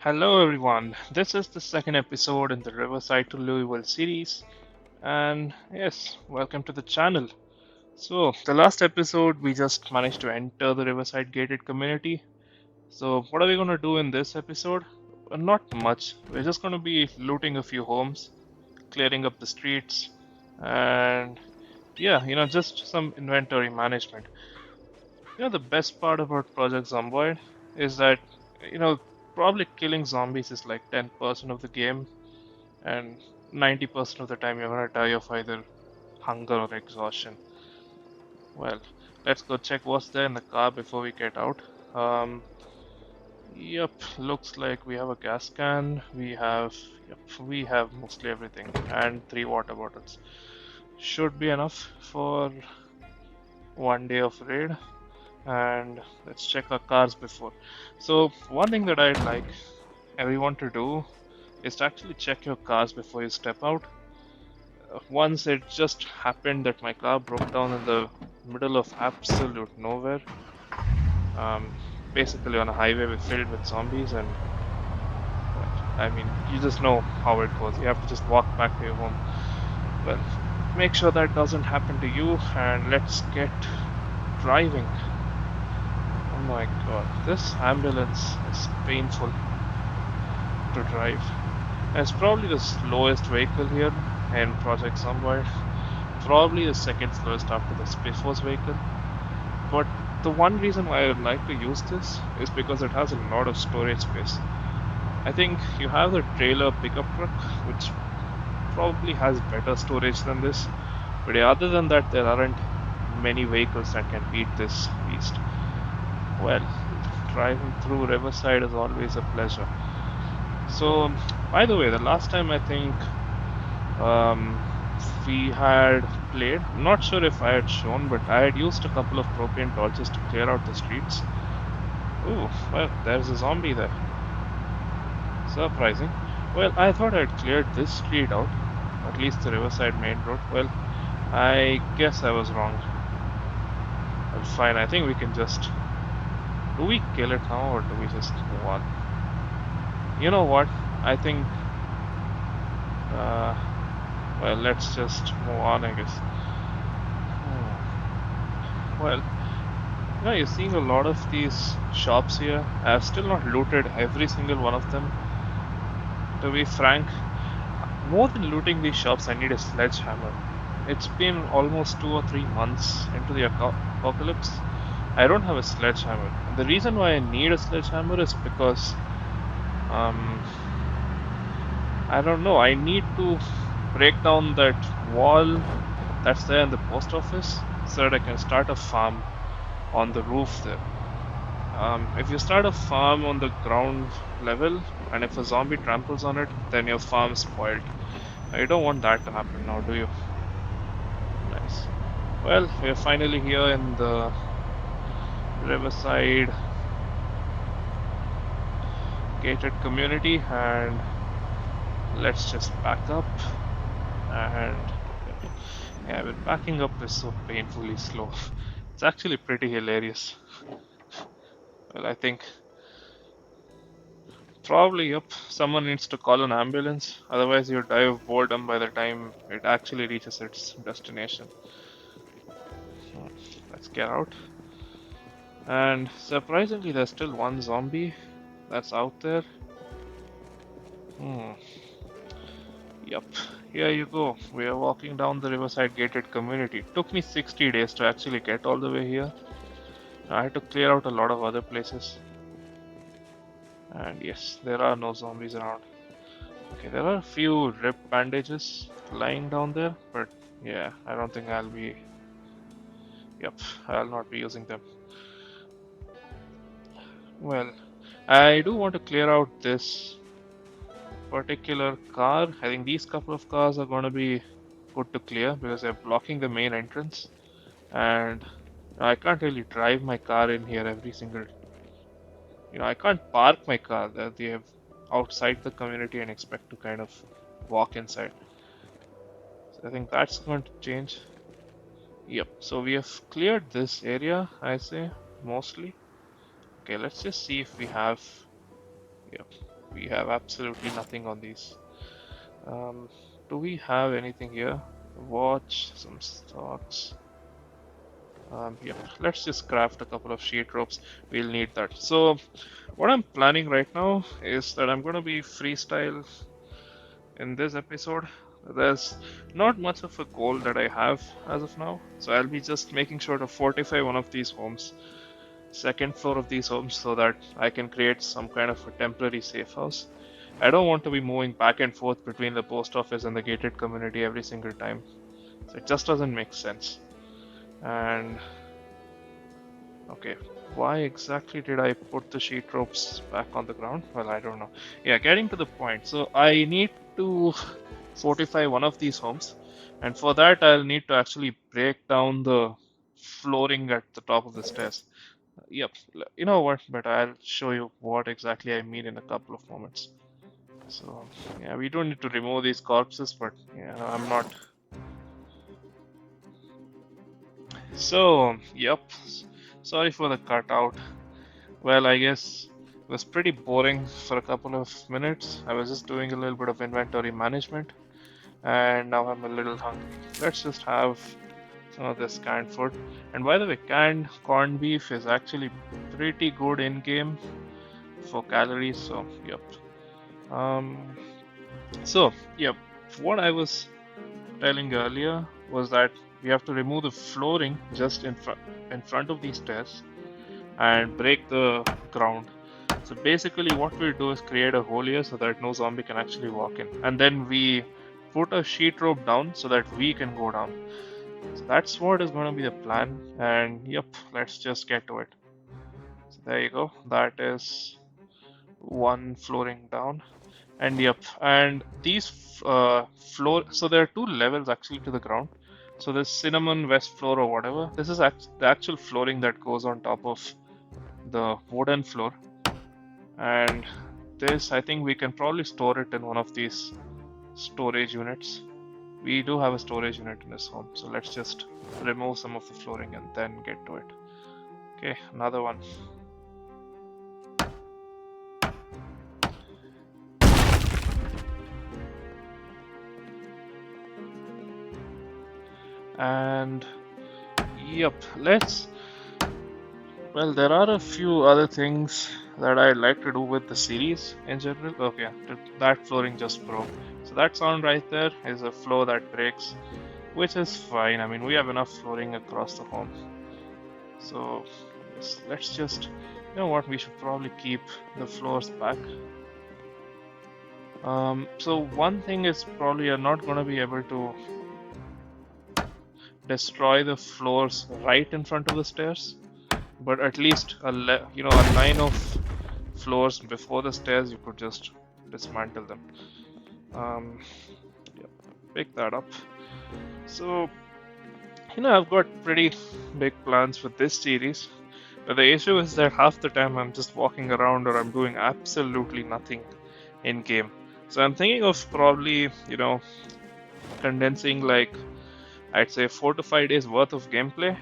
Hello everyone, this is the second episode in the Riverside to Louisville series, and yes, welcome to the channel. So, the last episode we just managed to enter the Riverside gated community. So, what are we going to do in this episode? Not much. We're just going to be looting a few homes, clearing up the streets, and yeah, just some inventory management. The best part about Project Zomboid is that, you know, probably killing zombies is like 10% of the game, and 90% of the time you're gonna die of either hunger or exhaustion. Well, let's go check what's there in the car before we get out. Um, yep, looks like we have a gas can. We have mostly everything, and three water bottles. Should be enough for one day of raid. And let's check our cars before. So one thing that I'd like everyone to do is to actually check your cars before you step out. Once it just happened that my car broke down in the middle of absolute nowhere, um, basically on a highway filled with zombies, and well, I mean, you just know how it goes. You have to just walk back to your home. Well, make sure that doesn't happen to you, and let's get driving. Oh my god, this ambulance is painful to drive. And it's probably the slowest vehicle here in Project Zomboid. Probably the second slowest after the Space Force vehicle. But the one reason why I would like to use this is because it has a lot of storage space. I think you have the trailer pickup truck, which probably has better storage than this. But yeah, other than that, there aren't many vehicles that can beat this beast. Well, driving through Riverside is always a pleasure. So, by the way, the last time I think um, we had played, I'm not sure if I had shown, but I had used a couple of propane torches to clear out the streets. Ooh, well, there's a zombie there. Surprising. Well, I thought I'd cleared this street out, at least the Riverside main road. Well, I guess I was wrong. Well, fine, I think we can just. Do we kill it now or do we just move on? You know what? I think. Uh, well, let's just move on, I guess. Well, you're seeing a lot of these shops here. I've still not looted every single one of them. To be frank, more than looting these shops, I need a sledgehammer. It's been almost 2 or 3 months into the apocalypse. I don't have a sledgehammer. And the reason why I need a sledgehammer is because, um, I don't know, I need to break down that wall that's there in the post office so that I can start a farm on the roof there. If you start a farm on the ground level and if a zombie tramples on it, then your farm's spoiled. You don't want that to happen now, do you? Nice. Well, we're finally here in the Riverside gated community, and let's just back up. And yeah, but backing up is so painfully slow. It's actually pretty hilarious. Well, I think probably, yep, someone needs to call an ambulance, otherwise you die of boredom by the time it actually reaches its destination. Hmm, let's get out. And surprisingly, there's still one zombie that's out there. Hmm. Yep, here you go. We are walking down the Riverside gated community. It took me 60 days to actually get all the way here. I had to clear out a lot of other places. And yes, there are no zombies around. Okay, there are a few rip bandages lying down there, but yeah, I don't think I'll be. Yep, I'll not be using them. Well, I do want to clear out this particular car. I think these couple of cars are going to be good to clear because they're blocking the main entrance, and I can't really drive my car in here every single. I can't park my car there. They have outside the community and expect to kind of walk inside. So I think that's going to change. Yep, so we have cleared this area, I say, mostly. Okay, let's just see if we have. Yep, we We have absolutely nothing on these. Um, do we have anything here? Watch, some stocks. Yep, let's just craft a couple of sheet ropes. We'll need that. So, what I'm planning right now is that I'm going to be freestyle in this episode. There's not much of a goal that I have as of now, so I'll be just making sure to fortify one of these homes, second floor of these homes, so that I can create some kind of a temporary safe house. I don't want to be moving back and forth between the post office and the gated community every single time. So it just doesn't make sense. And okay, why exactly did I put the sheet ropes back on the ground? Well, I don't know. Yeah, getting to the point. So I need to fortify one of these homes, and for that I'll need to actually break down the flooring at the top of the stairs. Yep, you know what, but I'll show you what exactly I mean in a couple of moments. So, yeah, we don't need to remove these corpses, but yeah, I'm not. So, yep, sorry for the cutout. Well, I guess it was pretty boring for a couple of minutes. I was just doing a little bit of inventory management, and now I'm a little hungry. Let's just have some of this canned food. And by the way, canned corned beef is actually pretty good in game for calories. So, yep. Um, so, yep. What I was telling earlier was that we have to remove the flooring just in front of these stairs and break the ground. So basically, what we'll do is create a hole here so that no zombie can actually walk in, and then we put a sheet rope down so that we can go down. So that's what is going to be the plan. And yep, let's just get to it. So there you go. That is one flooring down. And yep, and these floor. So there are two levels actually to the ground. So this cinnamon west floor or whatever. This is the actual flooring that goes on top of the wooden floor. And this, I think we can probably store it in one of these storage units. We do have a storage unit in this home, so let's just remove some of the flooring and then get to it. Okay, another one. And yep, well, there are a few other things that I like to do with the series in general. Okay, that flooring just broke. So that sound right there is a floor that breaks, which is fine. I mean, we have enough flooring across the home. So yes, let's just, you know what, we should probably keep the floors back. So one thing is probably you're not going to be able to destroy the floors right in front of the stairs, but at least a line of floors before the stairs you could just dismantle them. Yeah, pick that up. So I've got pretty big plans for this series, but the issue is that half the time I'm just walking around or I'm doing absolutely nothing in game. So I'm thinking of probably condensing, like, I'd say 4 to 5 days worth of gameplay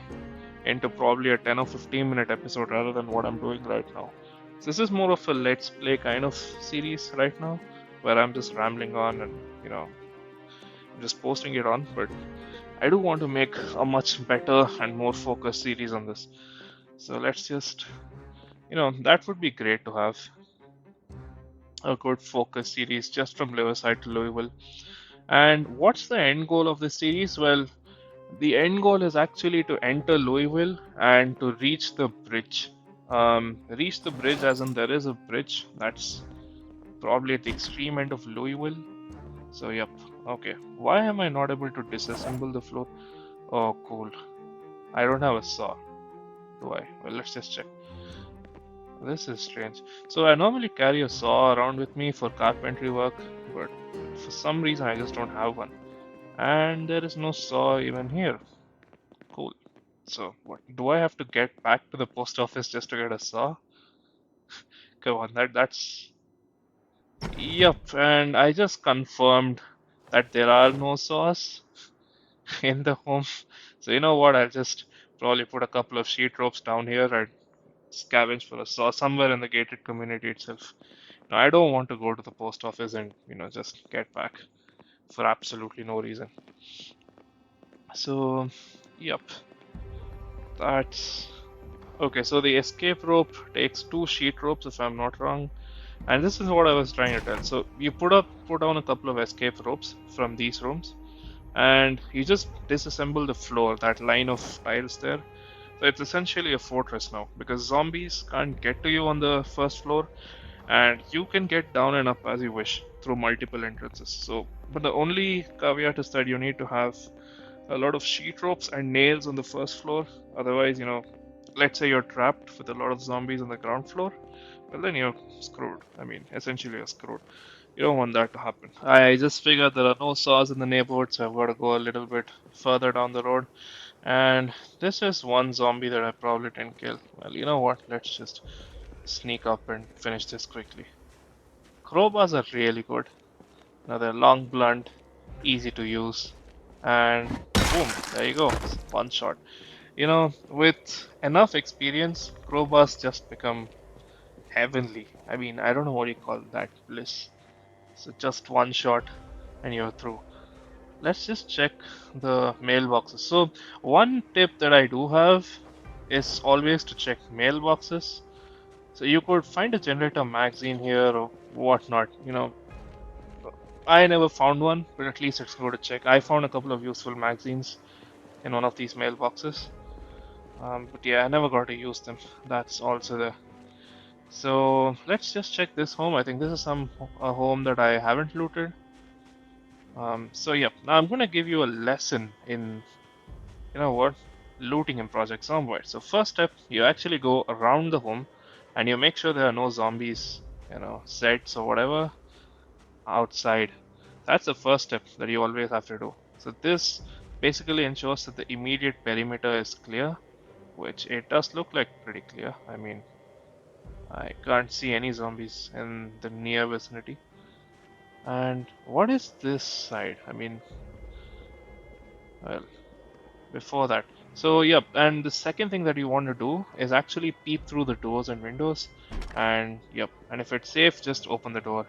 into probably a 10 or 15 minute episode rather than what I'm doing right now. So this is more of a let's play kind of series right now, where I'm just rambling on and I'm just posting it on. But I do want to make a much better and more focused series on this. So let's just, that would be great to have a good focus series just from Riverside to Louisville. And what's the end goal of this series? Well, the end goal is actually to enter Louisville and to reach the bridge. Reach the bridge, as in there is a bridge that's probably at the extreme end of Louisville. So, yep. Okay. Why am I not able to disassemble the floor? Oh, cool. I don't have a saw. Do I? Well, let's just check. This is strange. So, I normally carry a saw around with me for carpentry work, but for some reason I just don't have one. And there is no saw even here. Cool. So, what do I have to get back to the post office just to get a saw? Come on, that's. Yep, and I just confirmed that there are no saws in the home. So you know what? I'll just probably put a couple of sheet ropes down here and scavenge for a saw somewhere in the gated community itself. Now, I don't want to go to the post office and, just get back for absolutely no reason. So, yep, that's okay. So the escape rope takes two sheet ropes, if I'm not wrong. And this is what I was trying to tell. So you put down a couple of escape ropes from these rooms, and you just disassemble the floor, that line of tiles there. So it's essentially a fortress now because zombies can't get to you on the first floor, and you can get down and up as you wish through multiple entrances. So, but the only caveat is that you need to have a lot of sheet ropes and nails on the first floor. Otherwise, let's say you're trapped with a lot of zombies on the ground floor, well, then you're screwed. I mean, essentially, you're screwed. You don't want that to happen. I just figured there are no saws in the neighborhood, so I've got to go a little bit further down the road. And this is one zombie that I probably didn't kill. Well, you know what? Let's just sneak up and finish this quickly. Crowbars are really good. Now they're long, blunt, easy to use, and boom, there you go. It's one shot. With enough experience, crowbars just become heavenly. I mean, I don't know what you call that, bliss. So just one shot and you're through. Let's just check the mailboxes. So one tip that I do have is always to check mailboxes. So you could find a generator magazine here or whatnot. I never found one, but at least it's good to check. I found a couple of useful magazines in one of these mailboxes. But yeah, I never got to use them. That's also there. So let's just check this home. I think this is a home that I haven't looted. So yeah, now I'm gonna give you a lesson in, what, looting in Project Zomboid. So first step, you actually go around the home, and you make sure there are no zombies, sets or whatever outside. That's the first step that you always have to do. So this basically ensures that the immediate perimeter is clear, which it does look like pretty clear. I mean, I can't see any zombies in the near vicinity. And what is this side? I mean, well, before that. So, yep, and the second thing that you want to do is actually peep through the doors and windows. And, yep, and if it's safe, just open the door.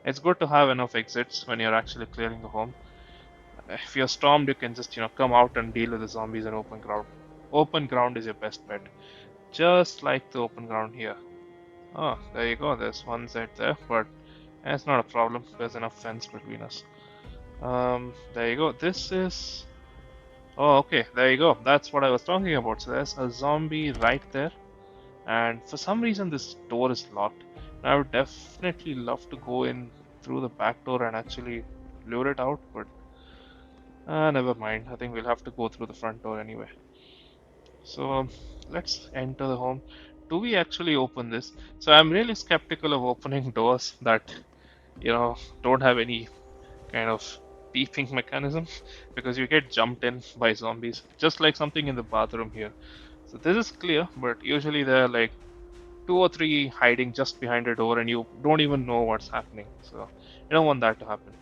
It's good to have enough exits when you're actually clearing the home. If you're stormed, you can just, come out and deal with the zombies in open ground. Open ground is your best bet. Just like the open ground here. Oh, there you go. There's one side there, but it's not a problem. There's enough fence between us. There you go. This is. Oh, okay. There you go. That's what I was talking about. So there's a zombie right there, and for some reason this door is locked. And I would definitely love to go in through the back door and actually lure it out, but never mind. I think we'll have to go through the front door anyway. So let's enter the home. Do we actually open this? So I'm really skeptical of opening doors that, don't have any kind of peeping mechanism because you get jumped in by zombies, just like something in the bathroom here. So this is clear, but usually there are like two or three hiding just behind a door and you don't even know what's happening. So you don't want that to happen.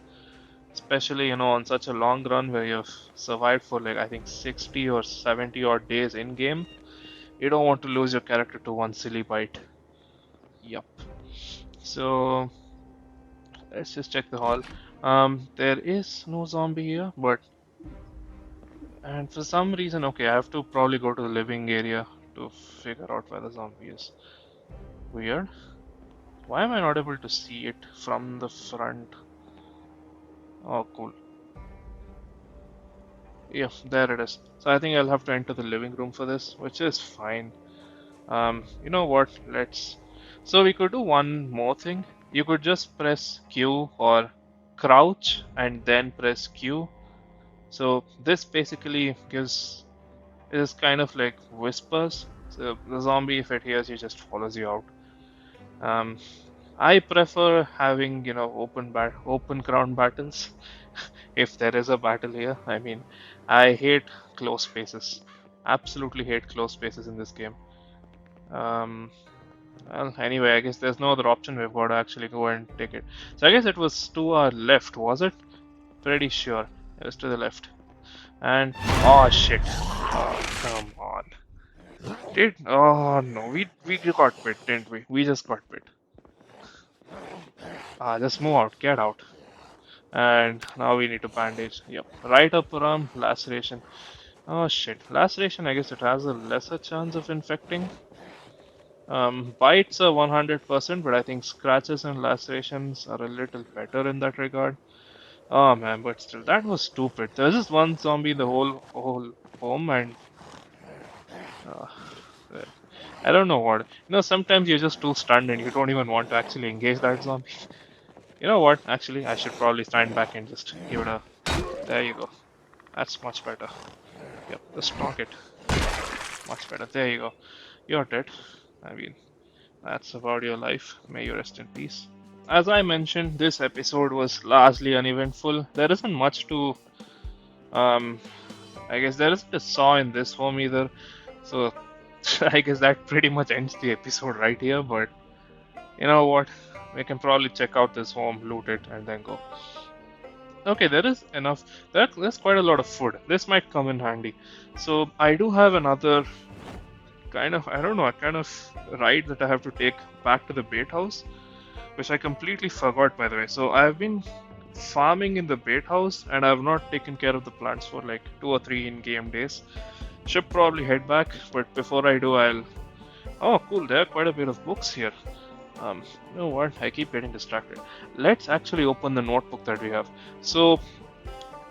Especially, on such a long run where you've survived for like I think 60 or 70 odd days in game. You don't want to lose your character to one silly bite. Yup. So let's just check the hall. There is no zombie here, but and for some reason, okay, I have to probably go to the living area to figure out where the zombie is. Weird. Why am I not able to see it from the front? Oh, cool. Yeah, there it is. So I think I'll have to enter the living room for this, which is fine. You know what? Let's. So we could do one more thing. You could just press Q or crouch and then press Q. So this basically gives is kind of like whispers. So the zombie, if it hears you, just follows you out. Um, I prefer having open ground battles. If there is a battle here, I mean, I hate close spaces. Absolutely hate close spaces in this game. Um, well, anyway, I guess there's no other option. We've got to actually go and take it. So I guess it was to our left, was it? Pretty sure it was to the left. And oh shit! Oh come on! Oh no, we got bit, didn't we? We just got bit. Just move out, get out. And now we need to bandage. Yep. Right upper arm, laceration. Oh shit. Laceration, I guess it has a lesser chance of infecting. Bites are 100%, but I think scratches and lacerations are a little better in that regard. Oh man, but still, that was stupid. There's just one zombie in the whole home, and uh, well, I don't know what. Sometimes you're just too stunned and you don't even want to actually engage that zombie. You know what? Actually, I should probably stand back and just give it a. There you go. That's much better. Yep, just knock it. Much better. There you go. You're dead. I mean, that's about your life. May you rest in peace. As I mentioned, this episode was largely uneventful. There isn't much to. Um, I guess there isn't a saw in this home either. So I guess that pretty much ends the episode right here. But you know what? We can probably check out this home, loot it, and then go. Okay, there is enough. There's quite a lot of food. This might come in handy. So I do have another kind of, I don't know, a kind of ride that I have to take back to the bait house, which I completely forgot, by the way. So I've been farming in the bait house and I've not taken care of the plants for like 2 or 3 in-game days. Should probably head back, but before I do, I'll. Oh, cool! There are quite a bit of books here. You know what? I keep getting distracted. Let's actually open the notebook that we have. So,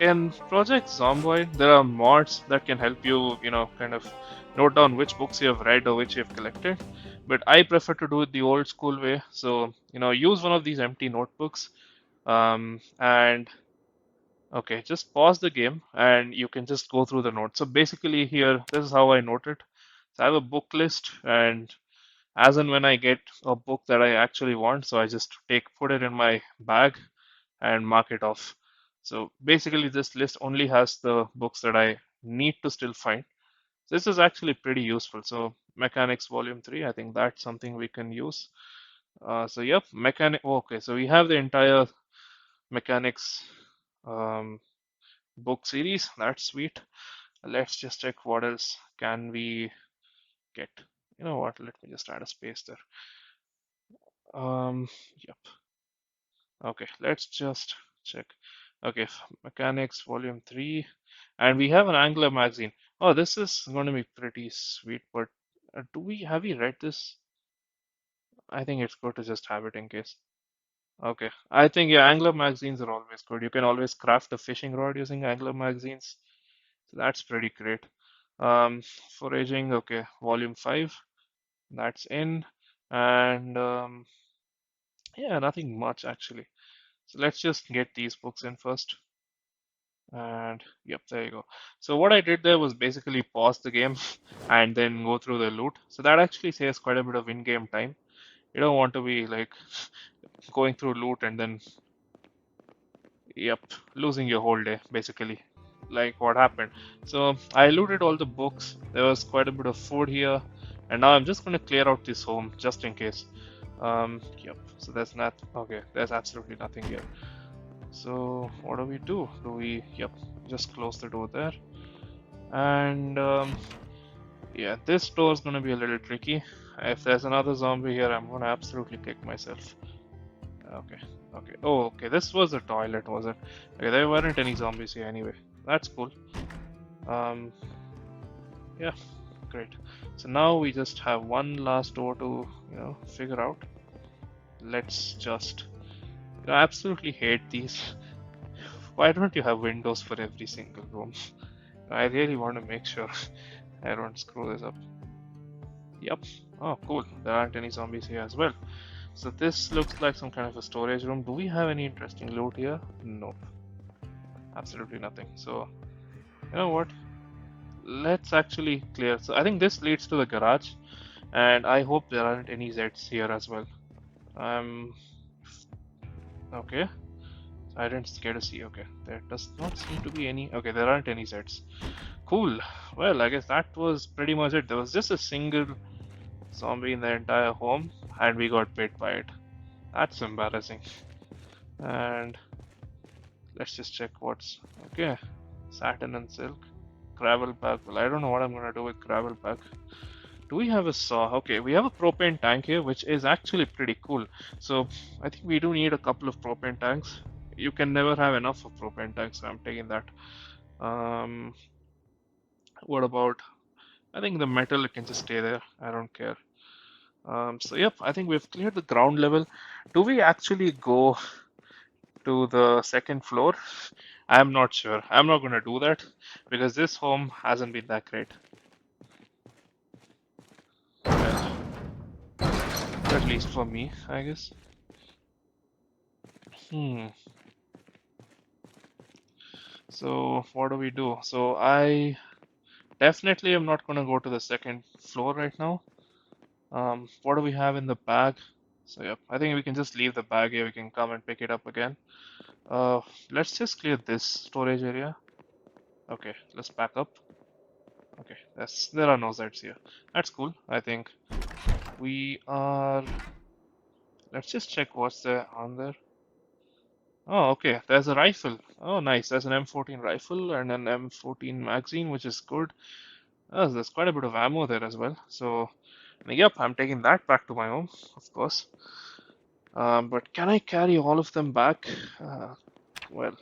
in Project Zomboid, there are mods that can help you, kind of note down which books you have read or which you have collected. But I prefer to do it the old school way. So, use one of these empty notebooks. And okay, just pause the game and you can just go through the notes. So basically here, this is how I note it. So I have a book list, and as and when I get a book that I actually want, so I just put it in my bag and mark it off. So basically this list only has the books that I need to still find. This is actually pretty useful. So Mechanics Volume 3, I think that's something we can use. So yep, okay, so we have the entire Mechanics um, book series. That's sweet. Let's just check what else can we get. You know what? Let me just add a space there. Yep. Okay, let's just check. Okay, Mechanics Volume 3. And we have an Angler magazine. Oh, this is going to be pretty sweet, but have we read this? I think it's good to just have it in case. Okay, I think yeah, Angler magazines are always good. You can always craft a fishing rod using Angler magazines. So that's pretty great. Foraging, okay, Volume 5. That's in. And yeah, nothing much actually. So let's just get these books in first. And yep, there you go. So what I did there was basically pause the game and then go through the loot. So that actually saves quite a bit of in-game time. You don't want to be like going through loot and then, yep, losing your whole day basically, like what happened. So I looted all the books. There was quite a bit of food here, and now I'm just going to clear out this home just in case. Yep. So there's not. Okay, there's absolutely nothing here. So what do we do? Yep, just close the door there. And yeah, this door is going to be a little tricky. If there's another zombie here, I'm going to absolutely kick myself. Okay, okay. Oh, okay. This was a toilet, was it? Okay, there weren't any zombies here anyway. That's cool. Um, yeah, great. So now we just have one last door to, figure out. Let's just. I absolutely hate these. Why don't you have windows for every single room? I really want to make sure I don't screw this up. Yep. Oh, cool. There aren't any zombies here as well. So this looks like some kind of a storage room. Do we have any interesting loot here? Nope. Absolutely nothing. So, you know what? Let's actually clear. So I think this leads to the garage, and I hope there aren't any Zeds here as well. Okay. I didn't get to see. Okay, there does not seem to be any. Okay, there aren't any Zeds. Cool. Well, I guess that was pretty much it. There was just a single zombie in the entire home, and we got bit by it. That's embarrassing. And let's just check what's okay. Satin and silk, gravel bag. Well, I don't know what I'm gonna do with gravel bag, Do we have a saw? Okay, we have a propane tank here, which is actually pretty cool. So I think we do need a couple of propane tanks. You can never have enough of propane tanks, so I'm taking that. Um, what about? I think the metal can just stay there. I don't care. So yep, I think we've cleared the ground level. Do we actually go to the second floor? I'm not sure. I'm not gonna do that because this home hasn't been that great. Well, at least for me, I guess. Hmm. So what do we do? So I definitely am not gonna go to the second floor right now. What do we have in the bag? So yep, I think we can just leave the bag here. We can come and pick it up again. Uh, let's just clear this storage area. Okay, let's back up. Okay, there are no Zeds here. That's cool. I think we are. Let's just check what's there on there. Oh, okay. There's a rifle. Oh, nice. There's an M14 rifle and an M14 magazine, which is good. Oh, there's quite a bit of ammo there as well. So, yep, I'm taking that back to my home, of course. But can I carry all of them back? Well,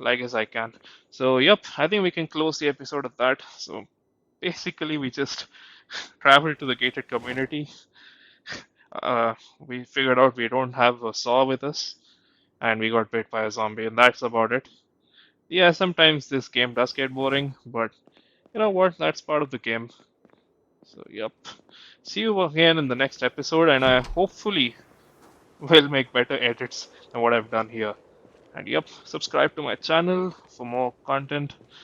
I guess I can. So, yep, I think we can close the episode of that. So, basically, we just traveled to the gated community. We figured out we don't have a saw with us, and we got bit by a zombie, and that's about it. Yeah, sometimes this game does get boring, but you know what? That's part of the game. So, yep. See you again in the next episode, and I hopefully will make better edits than what I've done here. And yep, subscribe to my channel for more content.